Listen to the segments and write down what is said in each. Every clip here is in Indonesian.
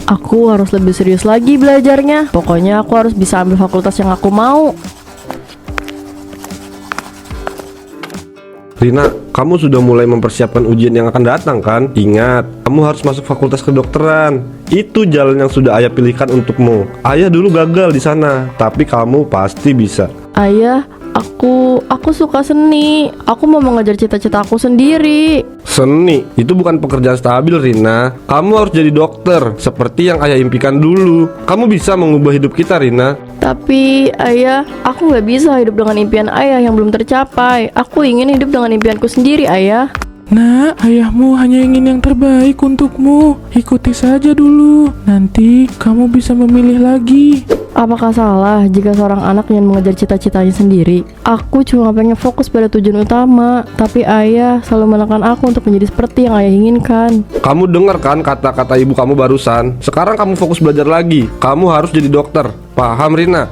Aku harus lebih serius lagi belajarnya. Pokoknya aku harus bisa ambil fakultas yang aku mau. Rina, kamu sudah mulai mempersiapkan ujian yang akan datang kan? Ingat, kamu harus masuk fakultas kedokteran. Itu jalan yang sudah ayah pilihkan untukmu. Ayah dulu gagal di sana, tapi kamu pasti bisa. Ayah, aku suka seni. Aku mau mengejar cita-cita aku sendiri. Seni, itu bukan pekerjaan stabil, Rina. Kamu harus jadi dokter, seperti yang ayah impikan dulu. Kamu bisa mengubah hidup kita, Rina. Tapi ayah, aku nggak bisa hidup dengan impian ayah yang belum tercapai. Aku ingin hidup dengan impianku sendiri, ayah. Nak, ayahmu hanya ingin yang terbaik untukmu. Ikuti saja dulu. Nanti kamu bisa memilih lagi. Apakah salah jika seorang anak ingin mengejar cita-citanya sendiri? Aku cuma pengen fokus pada tujuan utama, tapi ayah selalu menekan aku untuk menjadi seperti yang ayah inginkan. Kamu dengar kan kata-kata ibu kamu barusan? Sekarang kamu fokus belajar lagi. Kamu harus jadi dokter. Paham, Rina?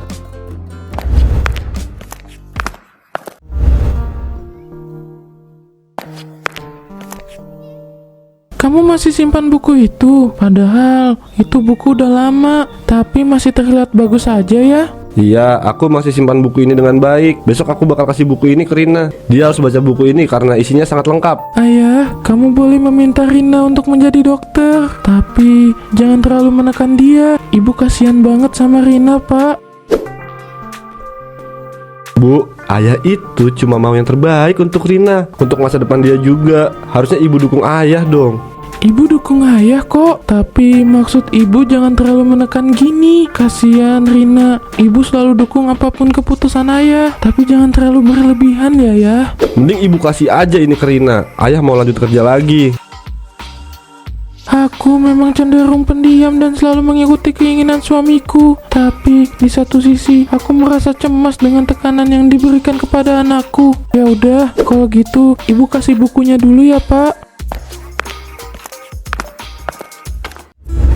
Kamu masih simpan buku itu? Padahal itu buku udah lama, tapi masih terlihat bagus aja ya. Iya, aku masih simpan buku ini dengan baik. Besok aku bakal kasih buku ini ke Rina. Dia harus baca buku ini karena isinya sangat lengkap. Ayah, kamu boleh meminta Rina untuk menjadi dokter, tapi jangan terlalu menekan dia. Ibu kasihan banget sama Rina, Pak. Bu, ayah itu cuma mau yang terbaik untuk Rina, untuk masa depan dia juga. Harusnya ibu dukung ayah dong. Ibu dukung ayah kok, tapi maksud ibu jangan terlalu menekan gini. Kasihan Rina, ibu selalu dukung apapun keputusan ayah, tapi jangan terlalu berlebihan ya. Mending ibu kasih aja ini ke Rina. Ayah mau lanjut kerja lagi. Aku memang cenderung pendiam dan selalu mengikuti keinginan suamiku. Tapi di satu sisi, aku merasa cemas dengan tekanan yang diberikan kepada anakku. Ya udah, kalau gitu, ibu kasih bukunya dulu ya, Pak.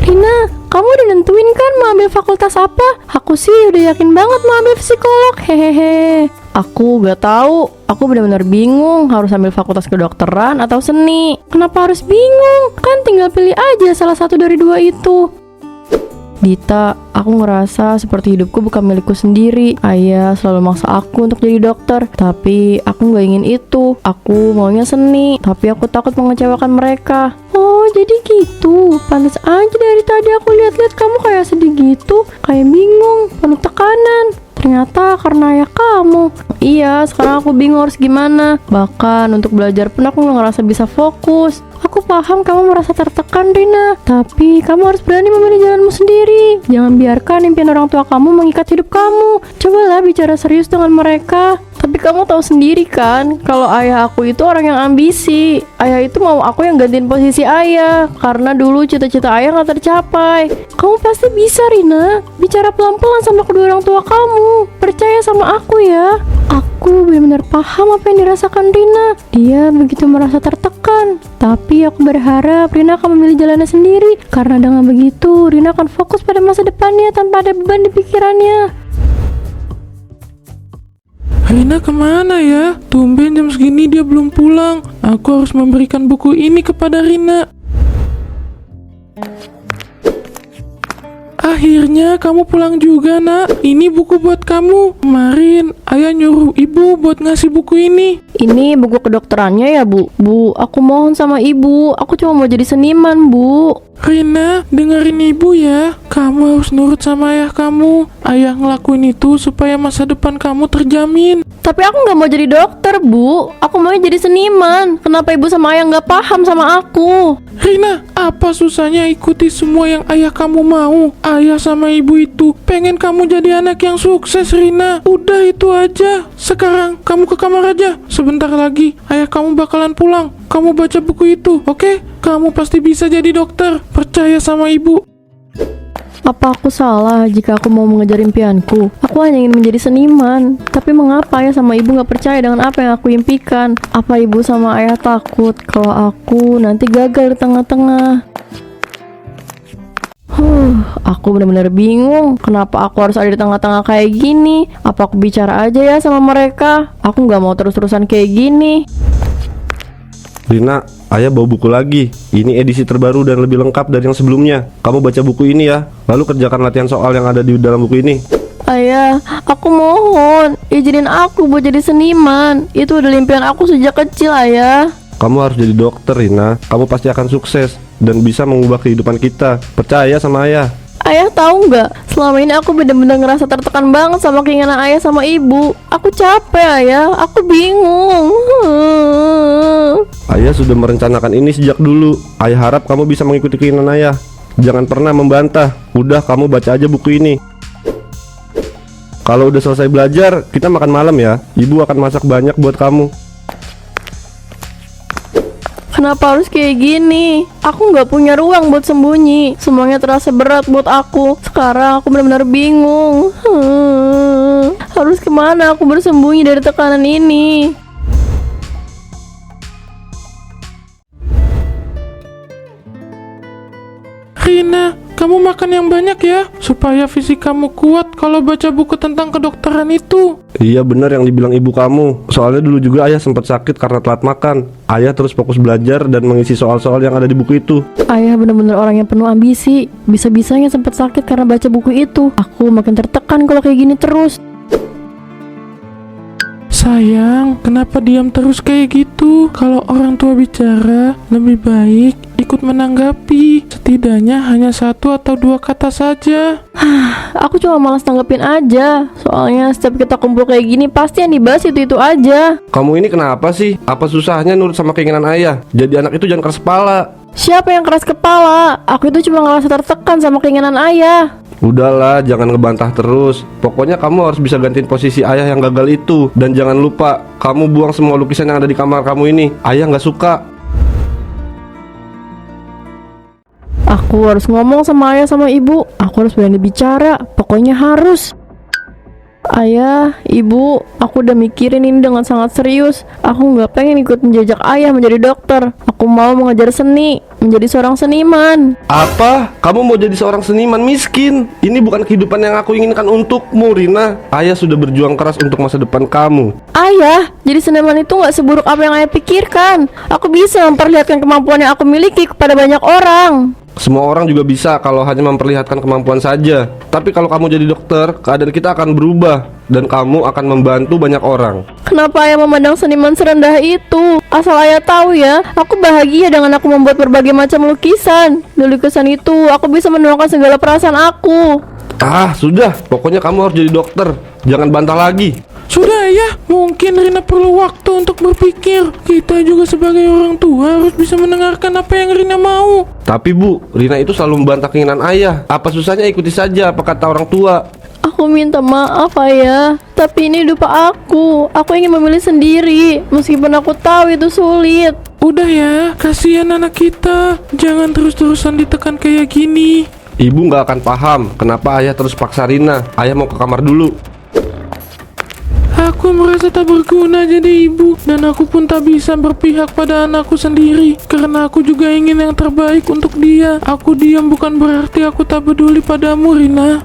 Rina, kamu udah nentuin kan mau ambil fakultas apa? Aku sih udah yakin banget mau ambil psikolog. Hehehe. Aku gak tahu. Aku benar-benar bingung harus ambil fakultas kedokteran atau seni. Kenapa harus bingung? Kan tinggal pilih aja salah satu dari dua itu. Dita, aku ngerasa seperti hidupku bukan milikku sendiri. Ayah selalu maksa aku untuk jadi dokter, tapi aku gak ingin itu. Aku maunya seni, tapi aku takut mengecewakan mereka. Oh, jadi gitu. Pantas aja dari tadi aku lihat-lihat kamu kayak sedih gitu, kayak bingung, penuh tekanan. Ternyata karena ayah kamu. Iya, sekarang aku bingung harus gimana. Bahkan untuk belajar pun aku gak ngerasa bisa fokus. Aku paham kamu merasa tertekan, Rina. Tapi kamu harus berani memilih jalanmu sendiri. Jangan biarkan impian orang tua kamu mengikat hidup kamu. Cobalah bicara serius dengan mereka. Tapi kamu tahu sendiri kan, kalau ayah aku itu orang yang ambisi. Ayah itu mau aku yang gantiin posisi ayah, karena dulu cita-cita ayah gak tercapai. Kamu pasti bisa, Rina. Bicara pelan-pelan sama kedua orang tua kamu. Percaya sama aku ya. Aku benar-benar paham apa yang dirasakan Rina. Dia begitu merasa tertekan. Tapi aku berharap Rina akan memilih jalannya sendiri. Karena dengan begitu, Rina akan fokus pada masa depannya tanpa ada beban di pikirannya. Rina kemana ya? Tumben jam segini dia belum pulang. Aku harus memberikan buku ini kepada Rina. Akhirnya kamu pulang juga, Nak. Ini buku buat kamu. Kemarin ayah nyuruh ibu buat ngasih buku ini. Ini buku kedokterannya ya, Bu? Bu, aku mohon sama ibu. Aku cuma mau jadi seniman, Bu. Rina, dengerin ibu ya. Kamu harus nurut sama ayah kamu. Ayah ngelakuin itu supaya masa depan kamu terjamin. Tapi aku nggak mau jadi dokter, Bu. Aku mau jadi seniman. Kenapa ibu sama ayah nggak paham sama aku? Rina, apa susahnya ikuti semua yang ayah kamu mau? Ayah sama ibu itu pengen kamu jadi anak yang sukses, Rina. Udah itu aja. Sekarang kamu ke kamar aja. Sebentar lagi ayah kamu bakalan pulang. Kamu baca buku itu, oke? Kamu pasti bisa jadi dokter. Percaya sama ibu. Apa aku salah jika aku mau mengejar impianku? Aku hanya ingin menjadi seniman. Tapi mengapa ayah sama ibu gak percaya dengan apa yang aku impikan? Apa ibu sama ayah takut kalau aku nanti gagal di tengah-tengah? Aku benar-benar bingung. Kenapa aku harus ada di tengah-tengah kayak gini? Apa aku bicara aja ya sama mereka? Aku gak mau terus-terusan kayak gini. Rina, ayah bawa buku lagi. Ini edisi terbaru dan lebih lengkap dari yang sebelumnya. Kamu baca buku ini ya, lalu kerjakan latihan soal yang ada di dalam buku ini. Ayah, aku mohon, izinin aku buat jadi seniman. Itu udah impian aku sejak kecil, Ayah. Kamu harus jadi dokter, Rina. Kamu pasti akan sukses dan bisa mengubah kehidupan kita. Percaya sama ayah. Ayah tahu nggak? Selama ini aku bener-bener ngerasa tertekan banget sama keinginan ayah sama ibu. Aku capek, Ayah. Aku bingung. Ayah sudah merencanakan ini sejak dulu. Ayah harap kamu bisa mengikuti keinginan ayah. Jangan pernah membantah. Udah, kamu baca aja buku ini. Kalau udah selesai belajar, kita makan malam ya. Ibu akan masak banyak buat kamu. Kenapa harus kayak gini? Aku nggak punya ruang buat sembunyi. Semuanya terasa berat buat aku. Sekarang aku benar-benar bingung. Harus kemana aku bersembunyi dari tekanan ini? Rina, kamu makan yang banyak ya, supaya fisik kamu kuat kalau baca buku tentang kedokteran itu. Iya benar yang dibilang ibu kamu. Soalnya dulu juga ayah sempat sakit karena telat makan. Ayah terus fokus belajar dan mengisi soal-soal yang ada di buku itu. Ayah benar-benar orang yang penuh ambisi. Bisa-bisanya sempat sakit karena baca buku itu. Aku makin tertekan kalau kayak gini terus. Sayang, kenapa diam terus kayak gitu? Kalau orang tua bicara, lebih baik ikut menanggapi. Setidaknya hanya 1 atau 2 kata saja. Aku cuma malas tanggepin aja. Soalnya setiap kita kumpul kayak gini pasti yang dibahas itu aja. Kamu ini kenapa sih? Apa susahnya nurut sama keinginan ayah? Jadi anak itu jangan keras kepala. Siapa yang keras kepala? Aku itu cuma ngerasa tertekan sama keinginan ayah. Udahlah, jangan ngebantah terus. Pokoknya kamu harus bisa gantiin posisi ayah yang gagal itu. Dan jangan lupa, kamu buang semua lukisan yang ada di kamar kamu ini. Ayah nggak suka. Aku harus ngomong sama ayah sama ibu. Aku harus berani bicara. Pokoknya harus. Ayah, ibu, aku udah mikirin ini dengan sangat serius. Aku nggak pengen ikutin jejak ayah menjadi dokter. Aku mau mengajar seni, menjadi seorang seniman. Apa? Kamu mau jadi seorang seniman miskin? Ini bukan kehidupan yang aku inginkan untukmu, Rina. Ayah sudah berjuang keras untuk masa depan kamu. Ayah, jadi seniman itu nggak seburuk apa yang ayah pikirkan. Aku bisa memperlihatkan kemampuan yang aku miliki kepada banyak orang. Semua orang juga bisa kalau hanya memperlihatkan kemampuan saja. Tapi kalau kamu jadi dokter, keadaan kita akan berubah dan kamu akan membantu banyak orang. Kenapa ayah memandang seniman serendah itu? Asal ayah tahu ya, aku bahagia dengan aku membuat berbagai macam lukisan. Di lukisan itu, aku bisa menuangkan segala perasaan aku. Ah, sudah. Pokoknya kamu harus jadi dokter. Jangan bantah lagi. Sudah ya, mungkin Rina perlu waktu untuk berpikir. Kita juga sebagai orang tua harus bisa mendengarkan apa yang Rina mau. Tapi Bu, Rina itu selalu membantah keinginan ayah. Apa susahnya ikuti saja apa kata orang tua. Aku minta maaf ayah, tapi ini hidup aku. Aku ingin memilih sendiri, meskipun aku tahu itu sulit. Udah ya, kasihan anak kita. Jangan terus-terusan ditekan kayak gini. Ibu nggak akan paham kenapa ayah terus paksa Rina. Ayah mau ke kamar dulu. Aku merasa tak berguna jadi ibu, dan aku pun tak bisa berpihak pada anakku sendiri, karena aku juga ingin yang terbaik untuk dia. Aku diam bukan berarti aku tak peduli padamu, Rina.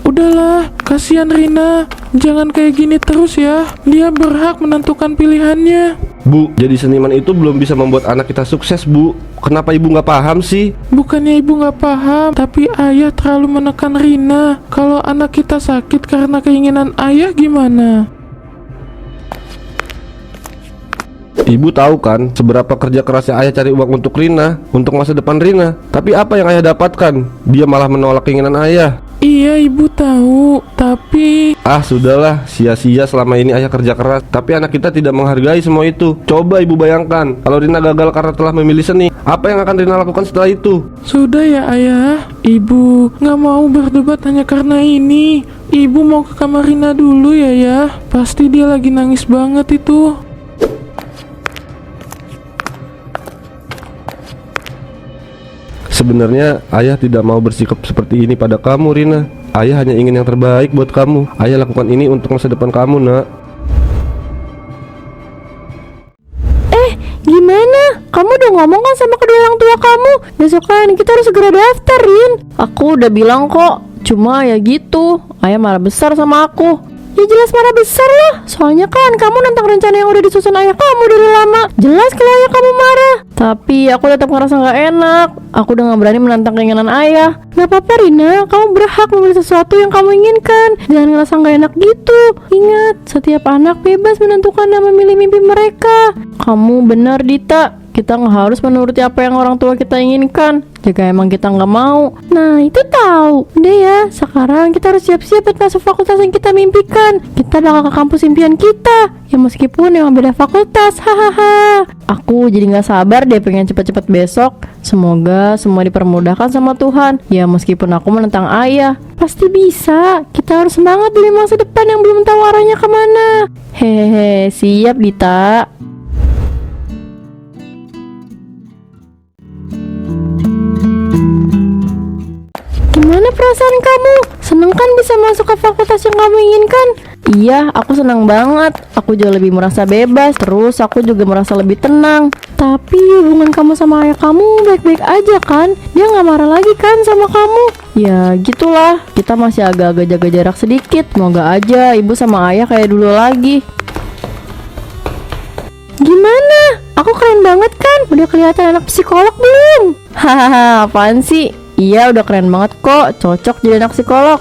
Udahlah, kasihan Rina. Jangan kayak gini terus ya. Dia berhak menentukan pilihannya. Bu, jadi seniman itu belum bisa membuat anak kita sukses, Bu. Kenapa ibu nggak paham sih? Bukannya ibu nggak paham, tapi ayah terlalu menekan Rina. Kalau anak kita sakit karena keinginan ayah gimana? Ibu tahu kan seberapa kerja kerasnya ayah cari uang untuk Rina, untuk masa depan Rina. Tapi apa yang ayah dapatkan? Dia malah menolak keinginan ayah. Iya, ibu tahu, tapi Ah, sudahlah, sia-sia selama ini ayah kerja keras. Tapi anak kita tidak menghargai semua itu. Coba ibu bayangkan, kalau Rina gagal karena telah memilih seni, apa yang akan Rina lakukan setelah itu? sudah ya ayah. Ibu nggak mau berdebat hanya karena ini. Ibu mau ke kamar Rina dulu ya. Pasti dia lagi nangis banget itu. Sebenarnya ayah tidak mau bersikap seperti ini pada kamu, Rina. Ayah hanya ingin yang terbaik buat kamu. Ayah lakukan ini untuk masa depan kamu, Nak. Gimana? Kamu udah ngomong kan sama kedua orang tua kamu? Besok kan kita harus segera daftarin. Aku udah bilang kok. Cuma ya gitu, ayah marah besar sama aku. Ya jelas marah besar lah. Soalnya kan kamu nentang rencana yang udah disusun ayah kamu dari lama. Jelas kalau ayah kamu marah. Tapi aku tetap ngerasa gak enak. Aku udah gak berani menantang keinginan ayah. Gak apa-apa Rina, kamu berhak memilih sesuatu yang kamu inginkan. Jangan ngerasa gak enak gitu. Ingat, setiap anak bebas menentukan dan memilih mimpi mereka. Kamu benar Dita, kita nggak harus menuruti apa yang orang tua kita inginkan jika emang kita nggak mau. Nah itu tahu. Udah ya, sekarang kita harus siap-siap buat masuk fakultas yang kita mimpikan. Kita bakal ke kampus impian kita, ya meskipun emang beda fakultas. Hahaha. Aku jadi nggak sabar deh pengen cepet-cepet besok. Semoga semua dipermudahkan sama Tuhan. Ya meskipun aku menentang ayah, pasti bisa. Kita harus semangat demi masa depan yang belum tahu arahnya kemana. Hehehe, siap Dita. Gimana perasaan kamu? Seneng kan bisa masuk ke fakultas yang kamu inginkan? Iya, aku senang banget. Aku jauh lebih merasa bebas. Terus aku juga merasa lebih tenang. Tapi hubungan kamu sama ayah kamu baik-baik aja kan? Dia gak marah lagi kan sama kamu? Ya gitulah, kita masih agak-agak jaga jarak sedikit. Semoga aja ibu sama ayah kayak dulu lagi. Gimana? Aku keren banget kan? Udah kelihatan anak psikolog belum? Hahaha, apaan sih? Iya udah keren banget kok, cocok jadi anak psikolog.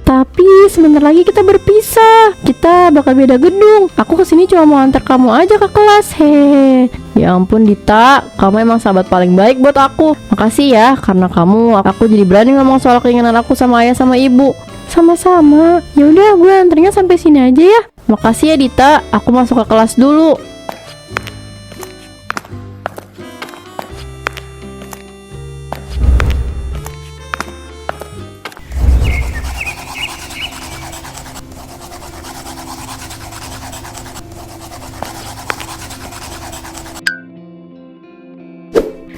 Tapi sebentar lagi kita berpisah. Kita bakal beda gedung. Aku kesini cuma mau antar kamu aja ke kelas. Hehehe. Ya ampun Dita, kamu emang sahabat paling baik buat aku. Makasih ya, karena kamu aku jadi berani ngomong soal keinginan aku sama ayah sama ibu. Sama-sama. Ya udah, gue anternya sampai sini aja ya. Makasih ya Dita, aku masuk ke kelas dulu.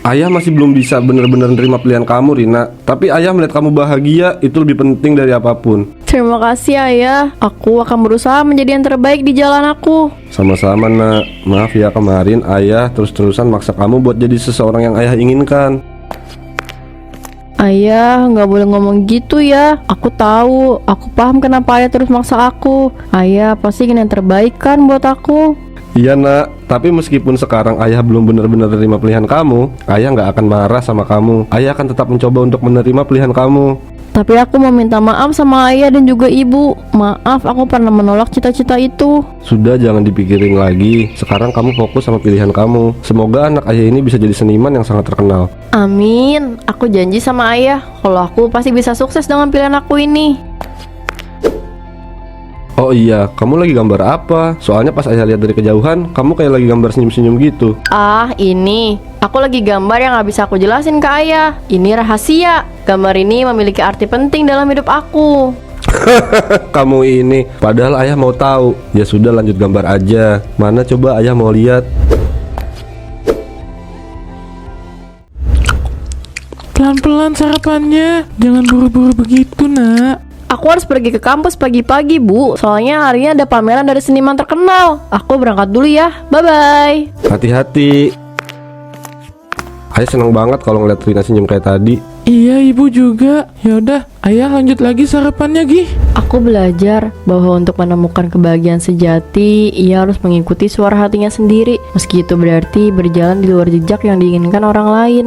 Ayah masih belum bisa benar-benar nerima pilihan kamu, Rina. Tapi ayah melihat kamu bahagia itu lebih penting dari apapun. Terima kasih ayah. Aku akan berusaha menjadi yang terbaik di jalan aku. Sama-sama nak. Maaf ya kemarin ayah terus-terusan maksa kamu buat jadi seseorang yang ayah inginkan. Ayah, nggak boleh ngomong gitu ya. Aku tahu, aku paham kenapa ayah terus maksa aku. Ayah pasti ingin yang terbaik kan buat aku. Iya nak, tapi meskipun sekarang ayah belum benar-benar menerima pilihan kamu, ayah nggak akan marah sama kamu. Ayah akan tetap mencoba untuk menerima pilihan kamu. Tapi aku mau minta maaf sama ayah dan juga ibu. Maaf, aku pernah menolak cita-cita itu. Sudah, jangan dipikirin lagi. Sekarang kamu fokus sama pilihan kamu. Semoga anak ayah ini bisa jadi seniman yang sangat terkenal. Amin. Aku janji sama ayah, kalau aku pasti bisa sukses dengan pilihan aku ini. Oh iya, kamu lagi gambar apa? Soalnya pas ayah lihat dari kejauhan, kamu kayak lagi gambar senyum-senyum gitu. Ah, ini. Aku lagi gambar yang gak bisa aku jelasin ke ayah. Ini rahasia. Gambar ini memiliki arti penting dalam hidup aku. Kamu ini, padahal ayah mau tahu. Ya sudah, lanjut gambar aja. Mana coba ayah mau lihat. Pelan-pelan sarapannya, jangan buru-buru begitu nak. Aku harus pergi ke kampus pagi-pagi, Bu. Soalnya harinya ada pameran dari seniman terkenal. Aku berangkat dulu ya. Bye-bye. Hati-hati. Ayah seneng banget kalau ngeliat Rina senyum kayak tadi. Iya ibu juga. Yaudah, ayah lanjut lagi sarapannya Gi. Aku belajar bahwa untuk menemukan kebahagiaan sejati, ia harus mengikuti suara hatinya sendiri. Meski itu berarti berjalan di luar jejak yang diinginkan orang lain.